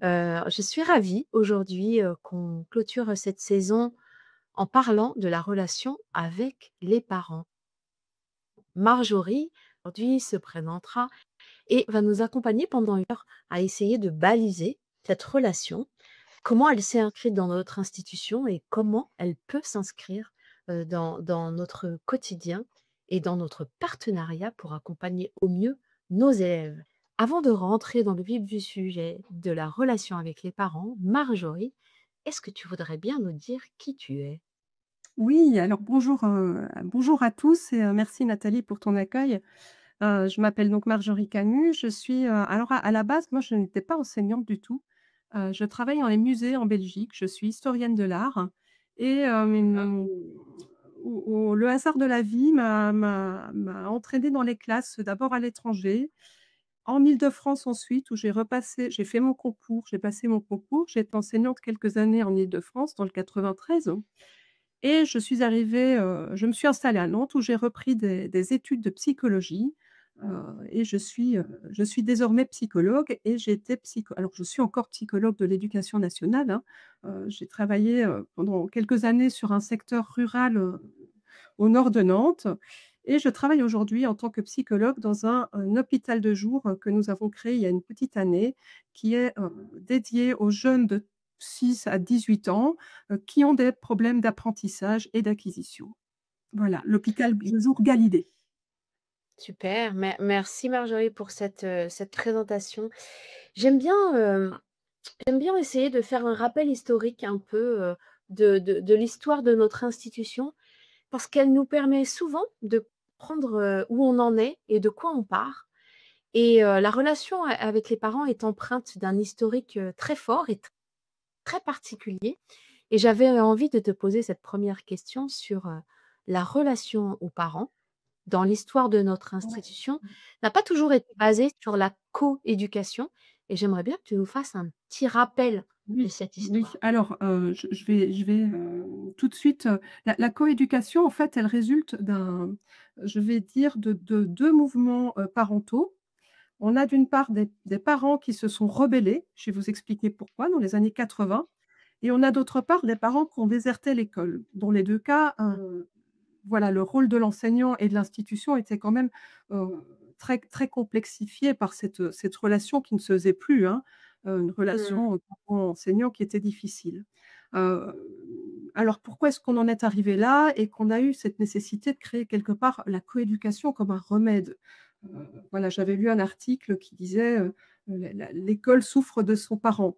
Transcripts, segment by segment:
Je suis ravie aujourd'hui, qu'on clôture cette saison en parlant de la relation avec les parents. Marjorie, aujourd'hui, se présentera et va nous accompagner pendant une heure à essayer de baliser cette relation, comment elle s'est inscrite dans notre institution et comment elle peut s'inscrire, dans notre quotidien et dans notre partenariat pour accompagner au mieux nos élèves. Avant de rentrer dans le vif du sujet de la relation avec les parents, Marjorie, est-ce que tu voudrais bien nous dire qui tu es? Oui, alors bonjour à tous et merci Nathalie pour ton accueil. Je m'appelle donc Marjorie Camus, je suis, alors à la base, moi je n'étais pas enseignante du tout. Je travaille dans les musées en Belgique, je suis historienne de l'art et le hasard de la vie m'a entraînée dans les classes, d'abord à l'étranger, en Île-de-France ensuite où j'ai fait mon concours, j'ai passé mon concours. J'ai été enseignante quelques années en Île-de-France dans le 93. Et je me suis installée à Nantes où j'ai repris des études de psychologie, et je suis désormais psychologue et j'ai été psycho alors je suis encore psychologue de l'éducation nationale, hein. J'ai travaillé, pendant quelques années sur un secteur rural, au nord de Nantes et je travaille aujourd'hui en tant que psychologue dans un hôpital de jour, que nous avons créé il y a une petite année, qui est, dédié aux jeunes de 6 à 18 ans, qui ont des problèmes d'apprentissage et d'acquisition. Voilà, l'hôpital de jour Galilée. Super, merci Marjorie pour cette présentation. J'aime bien, j'aime bien essayer de faire un rappel historique un peu, de l'histoire de notre institution, parce qu'elle nous permet souvent de comprendre, où on en est et de quoi on part. Et la relation avec les parents est empreinte d'un historique, très fort et très particulier. Et j'avais envie de te poser cette première question sur, la relation aux parents dans l'histoire de notre Ouais. institution, n'a pas toujours été basée sur la coéducation et j'aimerais bien que tu nous fasses un petit rappel de Oui, cette oui. histoire. Alors, je vais, tout de suite, la coéducation, en fait, elle résulte je vais dire, de 2 mouvements, parentaux. On a d'une part des parents qui se sont rebellés, je vais vous expliquer pourquoi, dans les années 80, et on a d'autre part des parents qui ont déserté l'école. Dans les 2 cas, voilà, le rôle de l'enseignant et de l'institution était quand même, heu, très très complexifié par cette relation qui ne se faisait plus, hein, une Mmh. relation, parent-enseignant qui était difficile. Heu, alors pourquoi est-ce qu'on en est arrivé là et qu'on a eu cette nécessité de créer quelque part la coéducation comme un remède? Voilà, j'avais lu un article qui disait, «L'école souffre de son parent».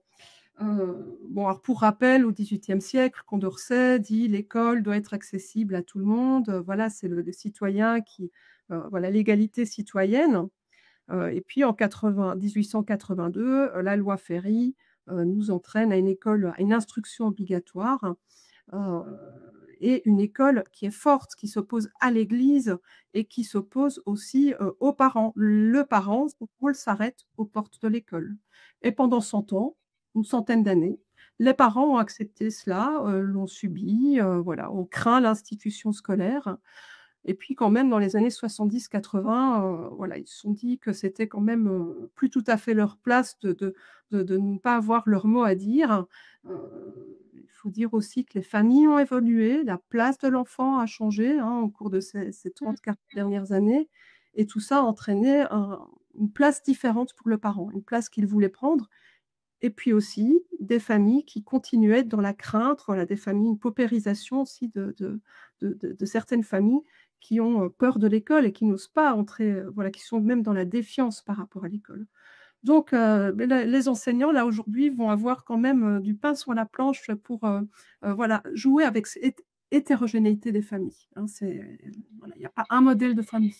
Bon, alors pour rappel, au XVIIIe siècle, Condorcet dit: «L'école doit être accessible à tout le monde», voilà, c'est le citoyen qui, voilà, l'égalité citoyenne, et puis en 1882, la loi Ferry, nous entraîne à une école à une instruction obligatoire, heu et une école qui est forte, qui s'oppose à l'Église et qui s'oppose aussi, aux parents. Le parent, son rôle s'arrête aux portes de l'école et pendant 100 ans, une centaine d'années, les parents ont accepté cela, l'ont subi, voilà, ont craint l'institution scolaire et puis quand même dans les années 70-80, voilà, ils se sont dit que c'était quand même, plus tout à fait leur place de ne pas avoir leur mot à dire. Il faut dire aussi que les familles ont évolué, la place de l'enfant a changé, hein, au cours de ces Mmh. 30-40 dernières années et tout ça a entraîné une place différente pour le parent, une place qu'il voulait prendre et puis aussi des familles qui continuaient à être dans la crainte, voilà, des familles, une paupérisation aussi de certaines familles qui ont, peur de l'école et qui n'osent pas entrer, voilà, qui sont même dans la défiance par rapport à l'école. Donc, beh, les enseignants, là, aujourd'hui, vont avoir quand même, du pain sur la planche pour, voilà, jouer avec cette hétérogénéité des familles, hein. Voilà, il y a pas un modèle de famille.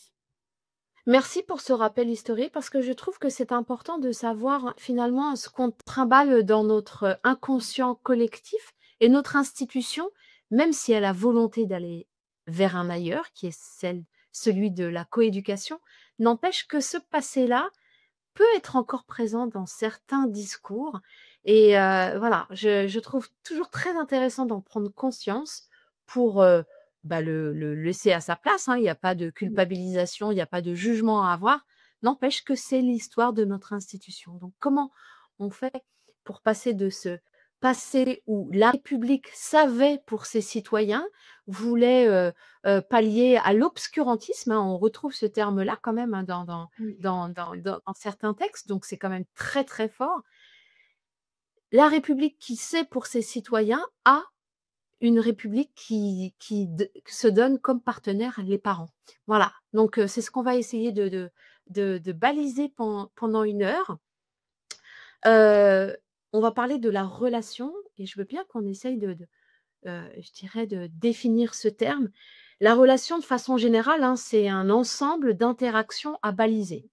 Merci pour ce rappel historique parce que je trouve que c'est important de savoir finalement ce qu'on trimballe dans notre inconscient collectif et notre institution, même si elle a volonté d'aller vers un ailleurs, qui est celui de la coéducation, n'empêche que ce passé-là peut être encore présent dans certains discours et voilà, je trouve toujours très intéressant d'en prendre conscience pour, bah, le laisser à sa place, hein. Il y a pas de Mmh. culpabilisation, il y a pas de jugement à avoir. N'empêche que c'est l'histoire de notre institution. Donc comment on fait pour passer de ce passé où la République savait pour ses citoyens, voulait, pallier à l'obscurantisme, hein, on retrouve ce terme-là quand même, hein, Oui. dans certains textes, donc c'est quand même très, très fort. La République qui sait pour ses citoyens a une république qui se donne comme partenaire les parents. Voilà, donc c'est ce qu'on va essayer de baliser pendant 1 heure. Heu, on va parler de la relation et je veux bien qu'on essaye je dirais de définir ce terme. La relation de façon générale, hein, c'est un ensemble d'interactions à baliser.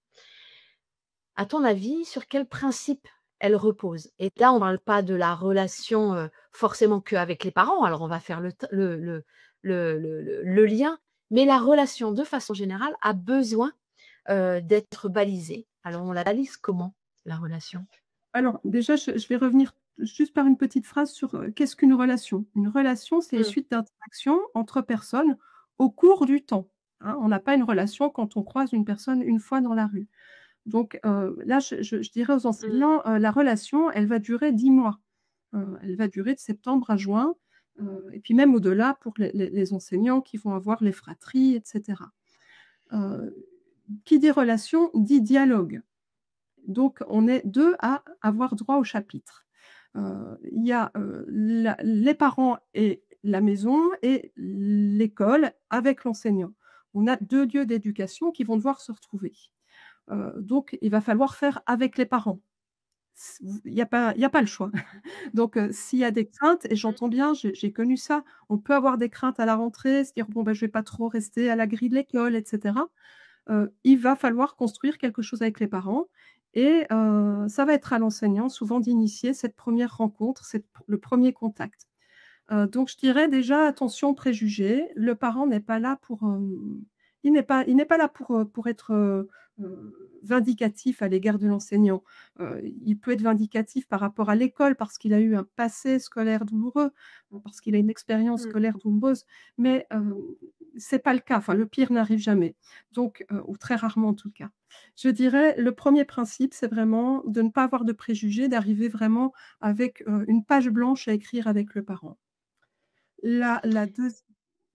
À ton avis, sur quel principe elle repose? Et là, on parle pas de la relation, forcément qu'avec les parents, alors on va faire le lien, mais la relation de façon générale a besoin, d'être balisée. Alors on la balise comment, la relation? Alors déjà, je vais revenir juste par une petite phrase sur, qu'est-ce qu'une relation? Une relation, c'est une Mmh, suite d'interactions entre personnes au cours du temps, hein. On n'a pas une relation quand on croise une personne une fois dans la rue. Donc, là, je dirais aux mmh, enseignants, la relation, elle va durer 10 mois. Elle va durer de septembre à juin, et puis même au-delà pour les enseignants qui vont avoir les fratries et cetera. Heu, qui dit relation dit dialogue. Donc on est 2 à avoir droit au chapitre. Il y a, la les parents et la maison et l'école avec l'enseignant. On a 2 lieux d'éducation qui vont devoir se retrouver. Donc il va falloir faire avec les parents. Il y a pas le choix. Donc s'il y a des craintes et j'entends bien, j'ai connu ça, on peut avoir des craintes à la rentrée, se dire: «Bon, bah, je vais pas trop rester à la grille de l'école» et cetera. Il va falloir construire quelque chose avec les parents et ça va être à l'enseignant souvent d'initier cette première rencontre, le premier contact. Donc je dirais déjà attention aux préjugés. Le parent n'est pas là pour, il n'est pas là pour être, vindicatif à l'égard de l'enseignant. Il peut être vindicatif par rapport à l'école parce qu'il a eu un passé scolaire douloureux, parce qu'il a une expérience mmh. scolaire douloureuse, mais c'est pas le cas. Enfin, le pire n'arrive jamais, donc ou très rarement en tout cas. Je dirais le premier principe, c'est vraiment de ne pas avoir de préjugés, d'arriver vraiment avec, une page blanche à écrire avec le parent. La deuxi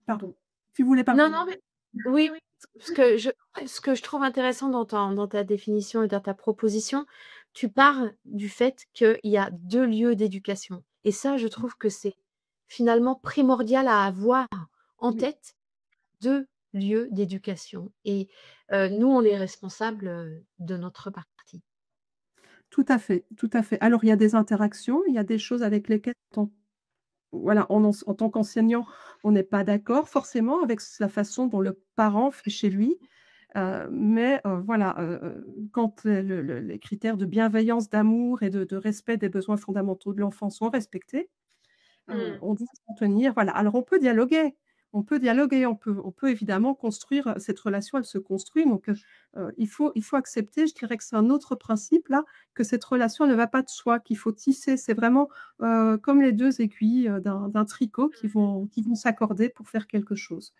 Pardon, tu voulais Non, parler? non, mais oui, oui, ce que je trouve intéressant dans ta définition et dans ta proposition, tu parles du fait qu'il y a 2 lieux d'éducation et ça, je trouve que c'est finalement primordial à avoir en Oui, tête, 2 lieux d'éducation et nous, on est responsables, de notre partie. tout à fait, tout à fait. Alors il y a des interactions, il y a des choses avec lesquelles voilà, en tant qu'enseignant, on n'est pas d'accord forcément avec la façon dont le parent fait chez lui, mais voilà, quand les critères de bienveillance, d'amour et de respect des besoins fondamentaux de l'enfant sont respectés. Mmh. On doit s'en tenir, voilà. Alors on peut évidemment construire, cette relation, elle se construit donc il faut accepter, je dirais que c'est un autre principe là, que cette relation ne va pas de soi, qu'il faut tisser. C'est vraiment, comme les 2 aiguilles, d'un tricot qui vont s'accorder pour faire quelque chose.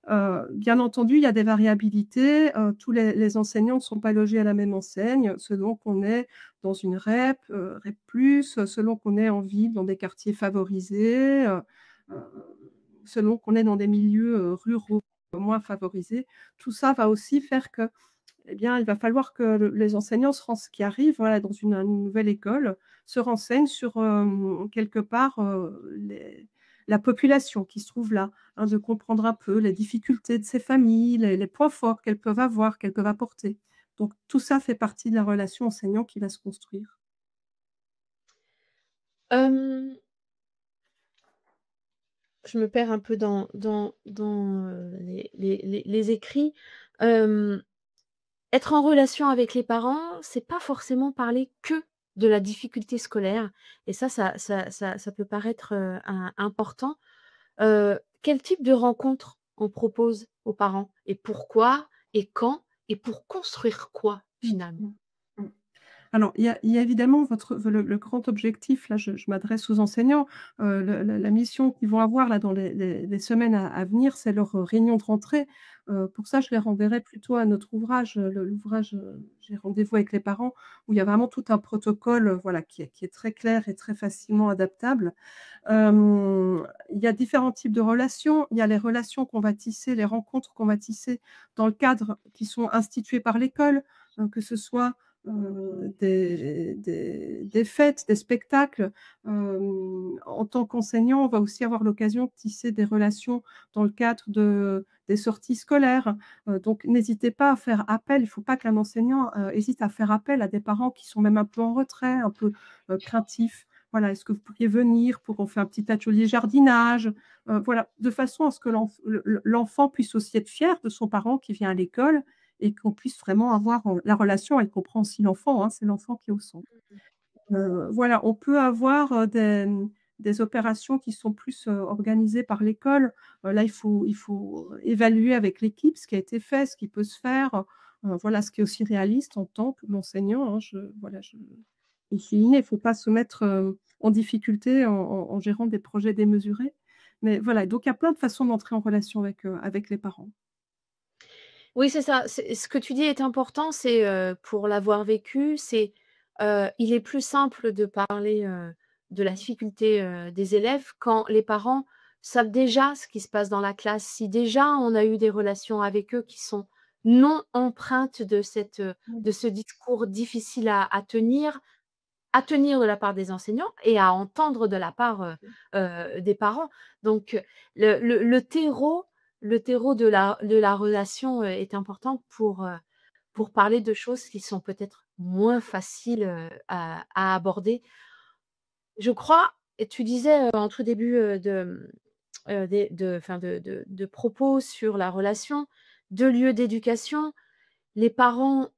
Bien entendu, il y a des variabilités, tous les enseignants ne sont pas logés à la même enseigne, selon qu'on est dans une REP, REP+, selon qu'on est en ville, dans des quartiers favorisés, heu, selon qu'on est dans des milieux, ruraux moins favorisés. Tout ça va aussi faire que, eh bien, il va falloir que les enseignants qui arrivent, voilà, dans une nouvelle école, se renseignent sur, quelque part, la population qui se trouve là, hein, de comprendre un peu les difficultés de ces familles, les points forts qu'elles peuvent avoir, qu'elles peuvent apporter. Donc tout ça fait partie de la relation enseignant qui va se construire. Hem, je me perds un peu les écrits. Hem Être en relation avec les parents, c'est pas forcément parler que de la difficulté scolaire et ça peut paraître, important. Quel type de rencontre on propose aux parents? Et pourquoi? Et quand? Et pour construire quoi Mmh finalement? mh. Mmh. Alors, il y a évidemment le grand objectif, là, je m'adresse aux enseignants, la mission qu'ils vont avoir là dans les semaines à venir, c'est leur, réunion de rentrée. Pour ça, je les renverrai plutôt à notre ouvrage, l'ouvrage, «J'ai rendez-vous avec les parents», où il y a vraiment tout un protocole, voilà, qui est très clair et très facilement adaptable. Il y a différents types de relations. Il y a les relations qu'on va tisser, les rencontres qu'on va tisser dans le cadre qui sont institués par l'école, que ce soit, des fêtes, des spectacles. En tant qu'enseignant, on va aussi avoir l'occasion de tisser des relations dans le cadre des sorties scolaires. Donc n'hésitez pas à faire appel. Il ne faut pas qu'un enseignant, hésite à faire appel à des parents qui sont même un peu en retrait, un peu, craintifs. Voilà, est-ce que vous pourriez venir pour qu'on fait un petit atelier jardinage? Voilà, de façon à ce que l'enfant puisse aussi être fier de son parent qui vient à l'école et qu'on puisse vraiment avoir, la relation, elle comprend aussi l'enfant, hein, c'est l'enfant qui est au centre. Voilà, on peut avoir, des opérations qui sont plus, organisées par l'école. Là, il faut évaluer avec l'équipe ce qui a été fait, ce qui peut se faire, voilà, ce qui est aussi réaliste en tant qu'enseignant, hein. Je et c'est inné, il ne faut pas se mettre, en difficulté en gérant des projets démesurés. Mais voilà, donc il y a plein de façons d'entrer en relation avec les parents. Oui, c'est ça. C'est ce que tu dis est important, c'est, pour l'avoir vécu, c'est, il est plus simple de parler, de la difficulté, des élèves quand les parents savent déjà ce qui se passe dans la classe. Si déjà on a eu des relations avec eux qui sont non empreintes de cette, Mmh. de ce discours difficile à tenir de la part des enseignants et à entendre de la part, des parents. Donc, le terreau de la relation, est important pour parler de choses qui sont peut-être moins faciles, à aborder. Je crois et tu disais, en tout début, de propos sur la relation, 2 lieux d'éducation, les parents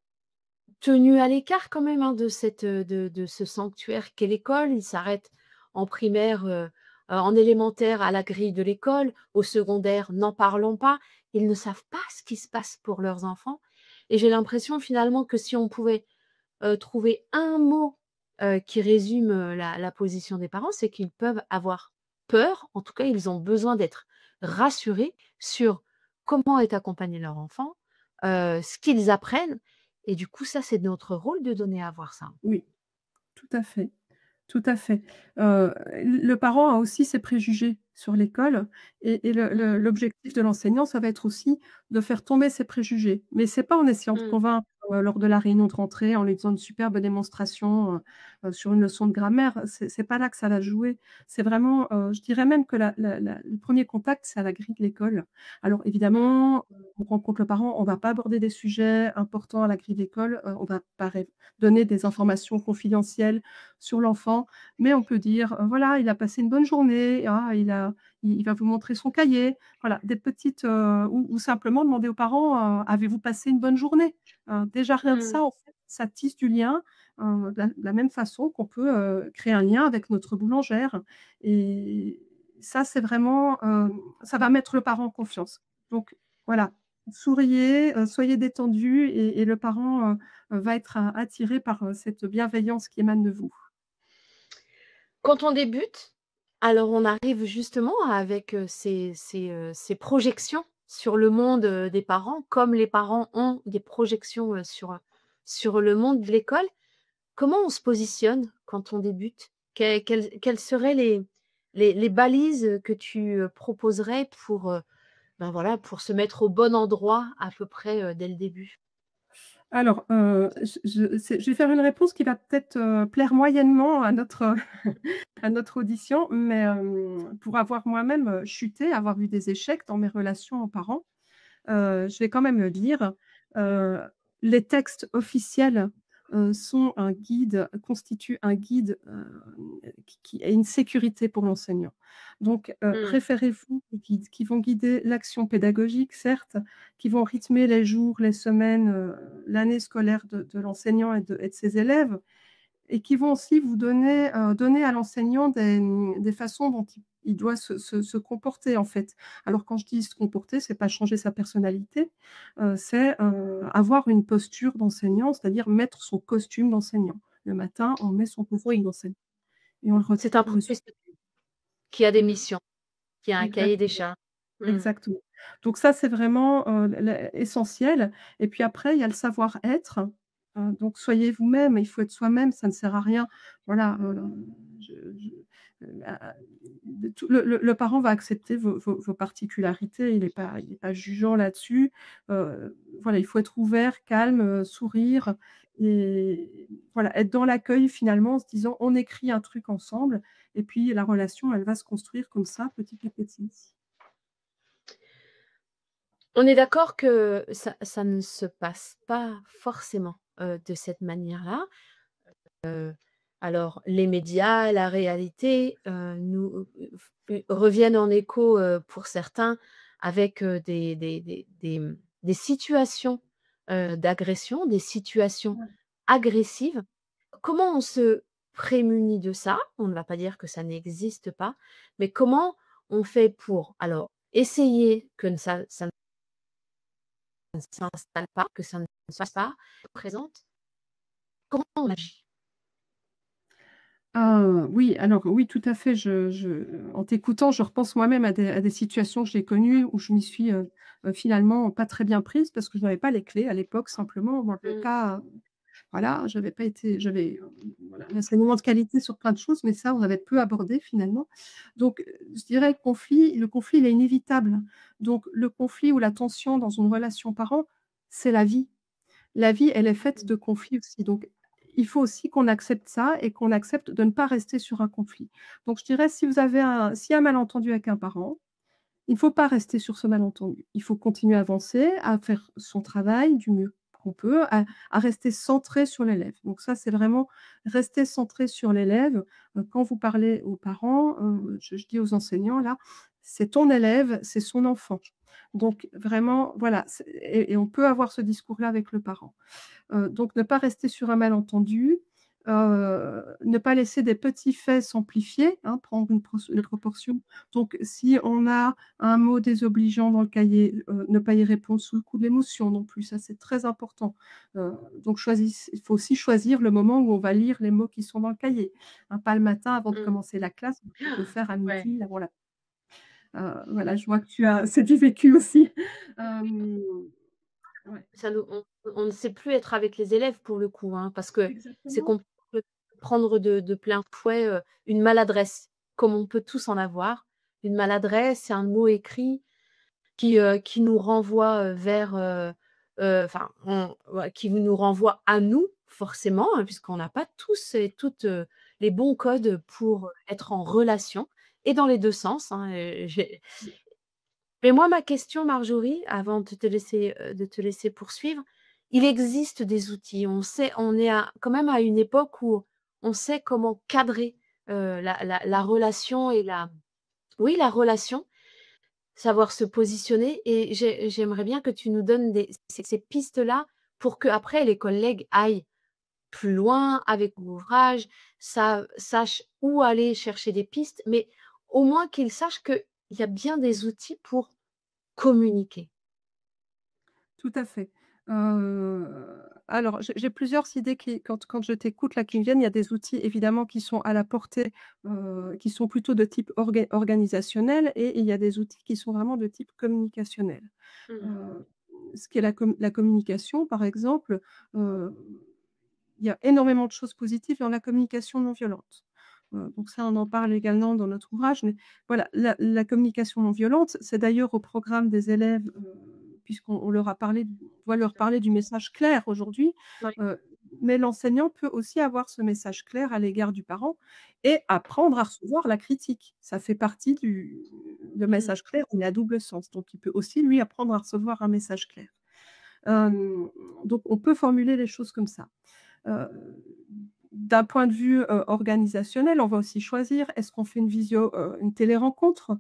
tenus à l'écart quand même, hein, de ce sanctuaire qu'est l'école. Ils s'arrêtent en primaire, en élémentaire à la grille de l'école, au secondaire, n'en parlons pas. Ils ne savent pas ce qui se passe pour leurs enfants et j'ai l'impression finalement que si on pouvait, trouver un mot, qui résume, la position des parents, c'est qu'ils peuvent avoir peur. En tout cas, ils ont besoin d'être rassurés sur comment est accompagné leur enfant, ce qu'ils apprennent et du coup, ça, c'est notre rôle de donner à voir ça. Oui, tout à fait. Tout à fait. Le parent a aussi ses préjugés sur l'école et Mmh. l'objectif de l'enseignant, ça va être aussi de faire tomber ses préjugés. Mais c'est pas en essayant de Mmh. convaincre, lors de la réunion de rentrée, en lui faisant une superbe démonstration, sur une leçon de grammaire. C'est pas là que ça va jouer. C'est vraiment, je dirais même que le 1er contact, c'est à la grille de l'école. Alors Mmh. évidemment, on rencontre le parent, on va pas aborder des sujets importants à la grille d'école, on va pas donner des informations confidentielles sur l'enfant, mais on peut dire, voilà, il a passé une bonne journée, ah, il va vous montrer son cahier. Voilà, des petites, ou simplement demander aux parents, «Avez-vous passé une bonne journée?» Déjà rien de Mmh. ça, en fait, ça tisse du lien, de la même façon qu'on peut, créer un lien avec notre boulangère et ça, c'est vraiment, ça va mettre le parent en confiance. Donc voilà, souriez, soyez détendus et le parent, va être attiré par, cette bienveillance qui émane de vous. Quand on débute, alors on arrive justement avec, ces projections sur le monde, des parents, comme les parents ont des projections, sur le monde de l'école. Comment on se positionne quand on débute? Quelles seraient les balises, que tu, proposerais pour, ben, voilà, pour se mettre au bon endroit à peu près, dès le début? Alors, je vais faire une réponse qui va peut-être, plaire moyennement à notre à notre audition, mais pour avoir moi-même, chuté, avoir eu des échecs dans mes relations aux parents, je vais quand même le dire, heu, les textes officiels, constituent un guide, qui est une sécurité pour l'enseignant. Donc Mmh. référez-vous aux guides qui vont guider l'action pédagogique, certes, qui vont rythmer les jours, les semaines, l'année scolaire de l'enseignant et de ses élèves, et qui vont aussi vous donner à l'enseignant des façons dont il doit se comporter, en fait. Alors quand je dis se comporter, c'est pas changer sa personnalité, c'est, avoir une posture d'enseignant, c'est-à-dire mettre son costume d'enseignant. Le matin, on met son costume Oui, d'enseignant et on le c'est un retrouve le soir. professionnel qui a des Mmh. missions, qui a un cahier des Exactement. charges. Mmh. Exactement. Donc ça, c'est vraiment, essentiel et puis après, il y a le savoir-être, donc soyez vous-même, il faut être soi-même, ça ne sert à rien, voilà, je a tout le parent va accepter vos particularités, il est pas jugeant là-dessus, voilà, il faut être ouvert, calme, sourire et voilà, être dans l'accueil finalement en se disant: «On écrit un truc ensemble» et puis la relation, elle va se construire comme ça, petit à petit. On est d'accord que ça ne se passe pas forcément, de cette manière-là. Alors les médias, la réalité, nous, reviennent en écho, pour certains avec, des situations, d'agression, des situations Ouais. agressives. Comment on se prémunit de ça? On ne va pas dire que ça n'existe pas, mais comment on fait pour, alors, essayer que ça ne s'installe pas, que ça ne se fasse pas, présente? Comment on agit? Oui, alors oui, tout à fait. En t'écoutant, je repense moi-même à des situations que j'ai connues où je m'y suis, finalement pas très bien prise parce que je n'avais pas les clés à l'époque simplement. Moi, j'avais Mmh. pas, voilà, j'avais pas été j'avais, voilà, l'enseignement de qualité sur plein de choses, mais ça, on avait peu abordé finalement. Donc, je dirais le conflit, il est inévitable. Donc le conflit ou la tension dans une relation parent, c'est la vie. La vie, elle est faite de conflits aussi, donc il faut aussi qu'on accepte ça et qu'on accepte de ne pas rester sur un conflit. Donc je dirais s'il y a un malentendu avec un parent, il ne faut pas rester sur ce malentendu. Il faut continuer à avancer, à faire son travail du mieux qu'on peut, à rester centré sur l'élève. Donc ça, c'est vraiment rester centré sur l'élève. Quand vous parlez aux parents, je dis aux enseignants là, c'est ton élève, c'est son enfant. Donc vraiment, voilà, et on peut avoir ce discours-là avec le parent. Donc ne pas rester sur un malentendu, ne pas laisser des petits faits s'amplifier, hein, prendre une proportion. Donc si on a un mot désobligeant dans le cahier, ne pas y répondre sous le coup de l'émotion non plus, ça c'est très important. Donc il faut aussi choisir le moment où on va lire les mots qui sont dans le cahier, hein, pas le matin avant de Mmh. commencer la classe, on peut le faire à Ouais. midi avant la voilà, je vois que c'est du vécu aussi. Hem, ouais, Ça nous on ne sait plus être avec les élèves pour le coup, hein, parce que c'est exactement. qu'on peut prendre de plein fouet, une maladresse, comme on peut tous en avoir. Une maladresse, c'est un mot écrit qui nous renvoie, vers, enfin, ouais, qui nous renvoie à nous forcément, hein, puisqu'on n'a pas tous et toutes, les bons codes pour être en relation et dans les 2 sens, hein, j'ai mais moi, ma question, Marjorie, avant de te laisser poursuivre, il existe des outils. On est quand même à une époque où on sait comment cadrer, la relation et oui, la relation, savoir se positionner, et j'aimerais bien que tu nous donnes ces pistes-là pour que après les collègues aillent plus loin avec l'ouvrage, sachent où aller chercher des pistes, mais au moins qu'ils sachent qu'il y a bien des outils pour communiquer. Tout à fait. Heu, alors j'ai plusieurs idées quand je t'écoute là qui me viennent. Il y a des outils évidemment qui sont à la portée, qui sont plutôt de type organisationnel et il y a des outils qui sont vraiment de type communicationnel. Mmh. Heu, ce qui est la communication par exemple, heu, il y a énormément de choses positives dans la communication non violente. Donc ça, on en parle également dans notre ouvrage, mais voilà, la communication non violente, c'est d'ailleurs au programme des élèves, puisqu'on leur a parlé on doit leur parler du message clair aujourd'hui, Ouais. heu, mais l'enseignant peut aussi avoir ce message clair à l'égard du parent et apprendre à recevoir la critique. Ça fait partie du le Mmh. message clair, il a double sens, donc il peut aussi lui apprendre à recevoir un message clair. Hem, donc on peut formuler les choses comme ça. Heu, d'un point de vue, organisationnel, on va aussi choisir, est-ce qu'on fait une une télérencontre?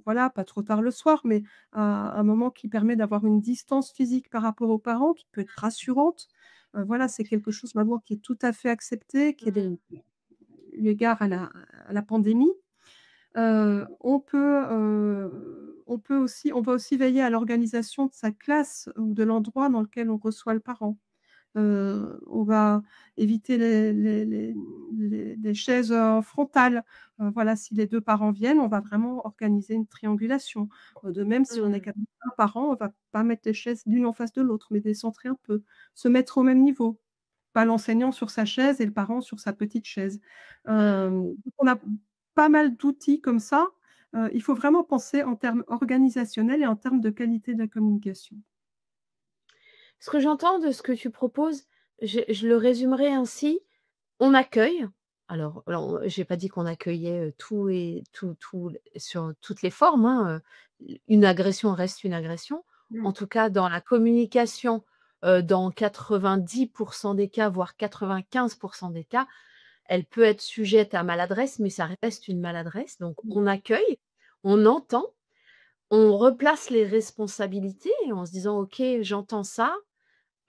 Voilà, pas trop tard le soir, mais à un moment qui permet d'avoir une distance physique par rapport aux parents, qui peut être rassurante. Voilà, c'est quelque chose maintenant qui est tout à fait accepté, qui est Mmh. eu égard à la pandémie. On va aussi veiller à l'organisation de sa classe ou de l'endroit dans lequel on reçoit le parent. On va éviter les chaises, frontales. Voilà, si les 2 parents viennent, on va vraiment organiser une triangulation. De même, si on est Mmh. 4 parents, on va pas mettre les chaises l'une en face de l'autre, mais décentrer un peu, se mettre au même niveau. Pas l'enseignant sur sa chaise et le parent sur sa petite chaise. Donc on a pas mal d'outils comme ça. Il faut vraiment penser en termes organisationnels et en termes de qualité de la communication. Ce que j'entends de ce que tu proposes, je le résumerai ainsi: on accueille. Alors, j'ai pas dit qu'on accueillait, tout et tout sur toutes les formes, hein, une agression reste une agression. Mmh. En tout cas, dans la communication, dans 90 des cas, voire 95 des cas, elle peut être sujette à maladresse, mais ça reste une maladresse. Donc Mmh. on accueille, on entend, on replace les responsabilités en se disant: «OK, j'entends ça.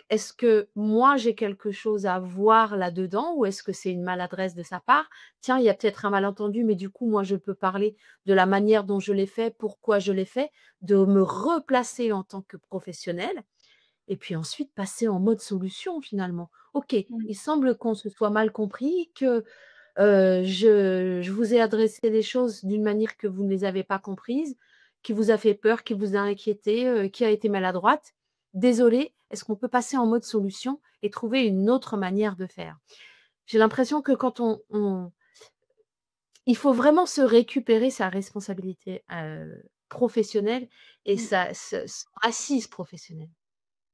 Est-ce que moi j'ai quelque chose à voir là-dedans ou est-ce que c'est une maladresse de sa part? Tiens, il y a peut-être un malentendu, mais du coup, moi, je peux parler de la manière dont je l'ai fait, pourquoi je l'ai fait», de me replacer en tant que professionnelle et puis ensuite passer en mode solution finalement. OK, Mmh. il semble qu'on se soit mal compris, que, je vous ai adressé des choses d'une manière que vous ne les avez pas comprises, qui vous a fait peur, qui vous a inquiété, qui a été maladroite. Désolée, est-ce qu'on peut passer en mode solution et trouver une autre manière de faire? J'ai l'impression que quand on il faut vraiment se récupérer sa responsabilité, professionnelle et Mmh. son assise professionnelle.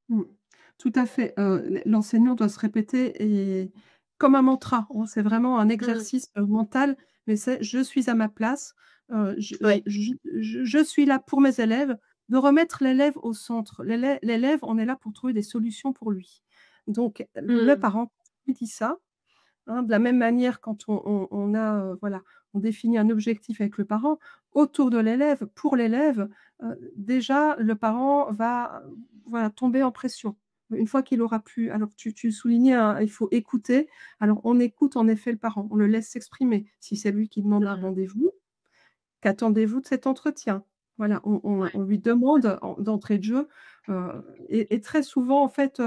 Mmh. Tout à fait, l'enseignant doit se répéter et comme un mantra, hein, c'est vraiment un Mmh. exercice, mental, mais c'est: «Je suis à ma place, Ouais. je suis là pour mes élèves», de remettre l'élève au centre. L'élève, on est là pour trouver des solutions pour lui. Donc le Mmh. parent, quand on lui dit ça, hein, de la même manière quand on a, voilà, on définit un objectif avec le parent, autour de l'élève, pour l'élève, déjà le parent va, voilà, tomber en pression. Une fois qu'il aura pu alors tu soulignais il faut écouter. Alors on écoute en effet le parent, on le laisse s'exprimer. Si c'est lui qui demande un Mmh. rendez-vous, qu'attendez-vous de cet entretien? Voilà, on lui demande en d'entrée de jeu, et très souvent, en fait,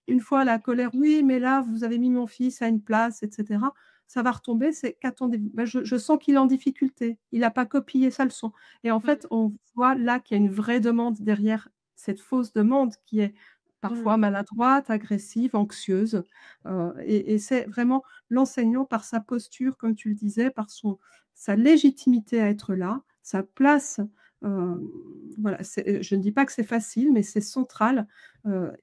une fois la colère: «Oui, mais là, vous avez mis mon fils à une place» et cetera. Ça va retomber, c'est: «Qu'attendez-vous?» «Bah, je sens qu'il est en difficulté, il a pas copié sa leçon» et en Mmh. fait, on voit là qu'il y a une vraie demande derrière cette fausse demande qui est parfois Mmh. maladroite, agressive, anxieuse, et c'est vraiment l'enseignant par sa posture, comme tu le disais, par sa légitimité à être là, sa place, heu, voilà, je ne dis pas que c'est facile, mais c'est central,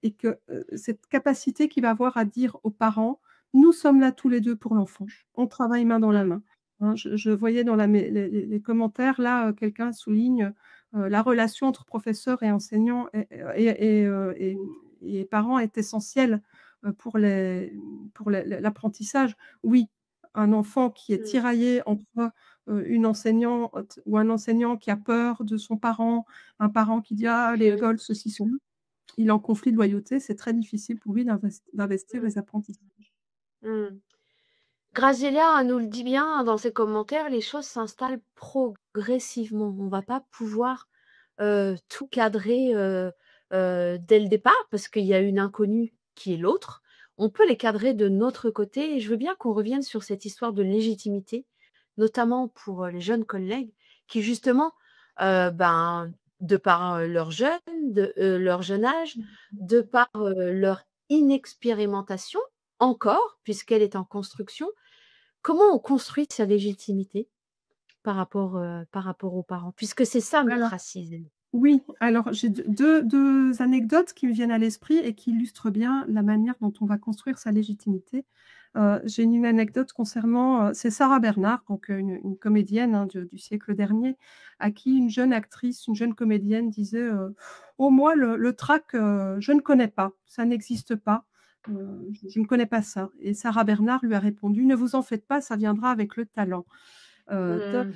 et que, cette capacité qu'il va avoir à dire aux parents: «Nous sommes là tous les 2 pour l'enfant, on travaille main dans la Mmh. main». Hein, je voyais dans la mé les commentaires là, quelqu'un souligne, la relation entre professeur et enseignant et parents est essentielle, pour l'apprentissage. Oui, un enfant qui est Mmh. tiraillé entre une enseignante ou un enseignant qui a peur de son parent, un parent qui dit: «Ah Mmh. l'école ceci, cela», il est en conflit de loyauté, c'est très difficile pour lui d'investir Mmh. les apprentissages. Mmh. Graziella nous le dit bien dans ses commentaires, les choses s'installent progressivement. On va pas pouvoir, tout cadrer, dès le départ parce qu'il y a une inconnue qui est l'autre. On peut les cadrer de notre côté et je veux bien qu'on revienne sur cette histoire de légitimité, notamment pour, les jeunes collègues qui justement, ben, de par, leur jeune âge, de par, leur inexpérimentation encore, puisqu'elle est en construction. Comment on construit sa légitimité par rapport aux parents? Puisque c'est ça Alors notre assise. oui, alors j'ai deux anecdotes qui me viennent à l'esprit et qui illustrent bien la manière dont on va construire sa légitimité. J'ai une anecdote concernant, c'est Sarah Bernard, donc une comédienne, hein, du siècle dernier, à qui une jeune actrice, une jeune comédienne disait, «Oh moi le trac, je ne connais pas, ça n'existe pas, je ne connais pas ça» et Sarah Bernard lui a répondu: «Ne vous en faites pas, ça viendra avec le talent». Donc Mmh.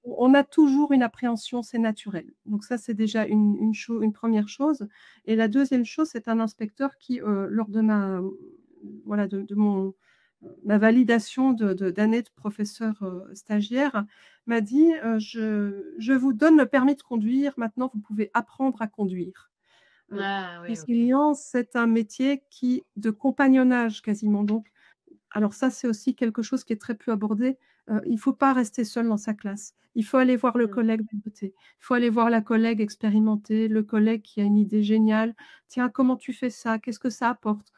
on a toujours une appréhension, c'est naturel. Donc ça, c'est déjà une 1re chose et la deuxième chose, c'est un inspecteur qui, lors de voilà, de mon ma validation d'année de professeur, stagiaire, m'a dit: «Je vous donne le permis de conduire, maintenant vous pouvez apprendre à conduire». Ah oui, OK. Conciliant, c'est un métier qui de compagnonnage quasiment, donc alors ça, c'est aussi quelque chose qui est très peu abordé. Il faut pas rester seul dans sa classe. Il faut aller voir le Mmh. collègue d'à côté. Il faut aller voir la collègue expérimentée, le collègue qui a une idée géniale. «Tiens, comment tu fais ça? Qu'est-ce que ça apporte?»